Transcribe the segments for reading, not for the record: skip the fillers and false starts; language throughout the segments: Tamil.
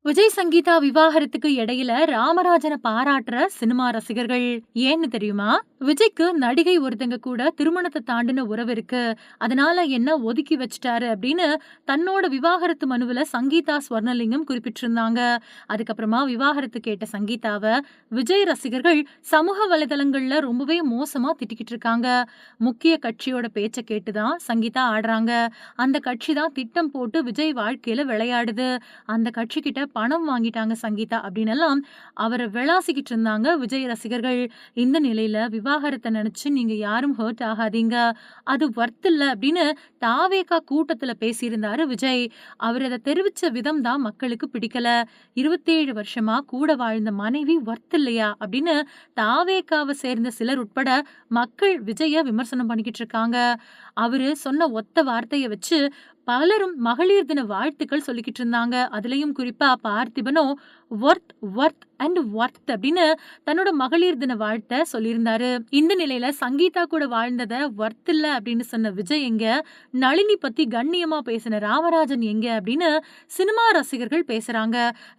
விஜய் சங்கீதா விவாகரத்துக்கு இடையில ராமராஜன பாராட்டுற சினிமா ரசிகர்கள் ஏன்னு தெரியுமா? விஜய்க்கு நடிகை ஒருத்தங்க கூட திருமணத்தை தாண்டின உறவு இருக்கு. அதனால என்ன ஒதுக்கி வச்சுட்டாரு அப்படின்னு தன்னோட விவாகரத்து மனுவுல சங்கீதா ஸ்வர்ணலிங்கம் குறிப்பிட்டிருந்தாங்க. அதுக்கப்புறமா விவாகரத்து கேட்ட சங்கீதாவ விஜய் ரசிகர்கள் சமூக வலைதளங்கள்ல ரொம்பவே மோசமா திட்டிக்கிட்டு இருக்காங்க. முக்கிய கட்சியோட பேச்ச கேட்டுதான் சங்கீதா ஆடுறாங்க. அந்த கட்சி தான் திட்டம் போட்டு விஜய் வாழ்க்கையில விளையாடுது. அந்த கட்சிகிட்ட பணம் வாங்கிட்டாங்க சங்கீதா அப்படின்னெல்லாம் அவர விளாசிக்கிட்டு இருந்தாங்க விஜய் ரசிகர்கள். இந்த நிலையில விவாகரத்த நினைச்சு நீங்க யாரும் ஹர்ட் ஆகாதீங்க. அது வொர்த் இல்ல அப்படின்னு தாவேகா கூட்டத்துல பேசியிருந்தாரு விஜய். அவர் அத தெரிவிச்ச விதம் தான் மக்களுக்கு பிடிக்கல. 27 வருஷமா கூட வாழ்ந்த மனைவி வொர்த் இல்லையா அப்படின்னு தாவேகாவ சேர்ந்த சிலர் உட்பட மக்கள் விஜய விமர்சனம் பண்ணிக்கிட்டு இருக்காங்க. அவரு சொன்ன ஒத்த வார்த்தைய வச்சு பலரும் மகளிர் தின வாழ்த்துக்கள் சொல்லிக்கிட்டு இருந்தாங்க. அதுலயும் குறிப்பா பார்த்திபனும் வொர்த் வொர்த் அண்ட் வொர்த் அப்படின்னு தன்னோட மகளிர் தின வாழ்த்த சொல்லியிருந்தாரு. இந்த நிலையில சங்கீதா கூட வாழ்ந்தத வொர்த் இல்ல அப்படின்னு சொன்ன விஜய் எங்க, நளினி பத்தி கண்ணியமா பேசின ராமராஜன் எங்க அப்படின்னு சினிமா ரசிகர்கள் பேசுறாங்க.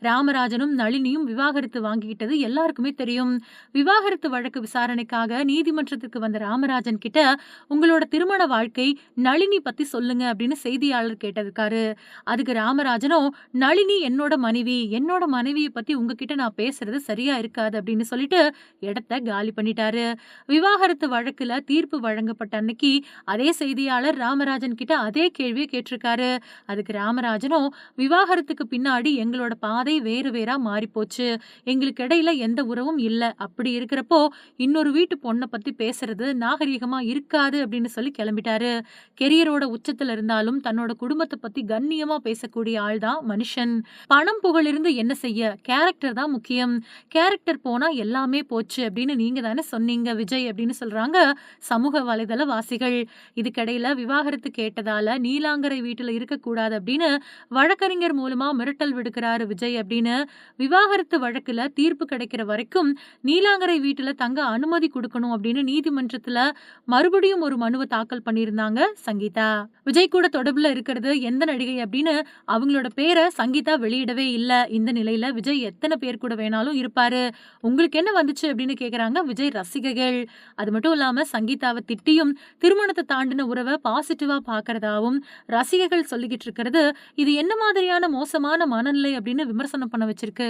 ராமராஜனும் நளினியும் விவாகரத்து வாங்கிக்கிட்டது எல்லாருக்குமே தெரியும். விவாகரத்து வழக்கு விசாரணைக்காக நீதிமன்றத்துக்கு வந்த ராமராஜன் கிட்ட உங்களோட திருமண வாழ்க்கை நளினி பத்தி சொல்லுங்க அப்படின்னு செய்தியாளர் கேட்டிருக்காரு. அதுக்கு ராமராஜனும் நளினி என்னோட மனைவிய பத்தி உங்ககிட்ட நான் பேசுறது சரியா இருக்காது அப்படின்னு சொல்லிட்டு இடத்த காலி பண்ணிட்டாரு. விவாகரத்து வழக்குல தீர்ப்பு வழங்கப்பட்ட அன்னைக்கு அதே செய்தியாளர் ராமராஜன் கிட்ட அதே கேள்வியை கேட்டிருக்காரு. அதுக்கு ராமராஜனும் விவாகரத்துக்கு பின்னாடி எங்களோட பாதை வேறு வேறா மாறி போச்சு. எங்களுக்கு இடையில எந்த உறவும் இல்ல. அப்படி இருக்கிறப்போ இன்னொரு வீட்டு பொண்ண பத்தி பேசுறது நாகரீகமா இருக்காது அப்படின்னு சொல்லி கிளம்பிட்டாரு. கெரியரோட உச்சத்துல இருந்தாலும் தன்னோட குடும்பத்த பத்தி கண்ணியமா பேசக்கூடிய ஆள் தான் மனுஷன். பணம் புகழ் இருந்து என்ன செய்ய? கேரக்டர் தான் முக்கியம். கேரக்டர் போனா எல்லாமே போச்சு அப்படின்னு நீங்க தானே சொன்னீங்க விஜய் அப்படின்னு சொல்றாங்க சமூக வலைதள வாசிகள். இதுக்கிடையில விவாகரத்து கேட்டதால நீலாங்கரை வீட்டுல இருக்கக்கூடாது அப்படின்னு வழக்கறிஞர் மூலமா மிரட்டல் விடுக்கிறாரு விஜய் அப்படின்னு விவாகரத்து வழக்குல தீர்ப்பு கிடைக்கிற வரைக்கும் நீலாங்கரை வீட்டுல தங்க அனுமதி கொடுக்கணும் அப்படின்னு நீதிமன்றத்துல மறுபடியும் ஒரு மனுவை தாக்கல் பண்ணியிருந்தாங்க சங்கீதா. விஜய் கூட தொடர்புல இருக்கிறது எந்த நடிகை அப்படின்னு அவங்களோட பேரை சங்கீதா வெளியிடவே இல்ல. இந்த நிலையில விஜய் எத்தனை பேர் கூட வேணாலும் இருப்பாரு. உங்களுக்கு என்ன வந்துச்சு அப்படின்னு கேக்குறாங்க விஜய் ரசிகர்கள். அது மட்டும் இல்லாம சங்கீதாவை திட்டியும் திருமணத்தை தாண்டின உறவை பாசிட்டிவா பாக்குறதாவும் ரசிகர்கள் சொல்லிக்கிட்டு இருக்கிறது இது என்ன மாதிரியான மோசமான மனநிலை அப்படின்னு விமர்சனம் பண்ண வச்சிருக்கு.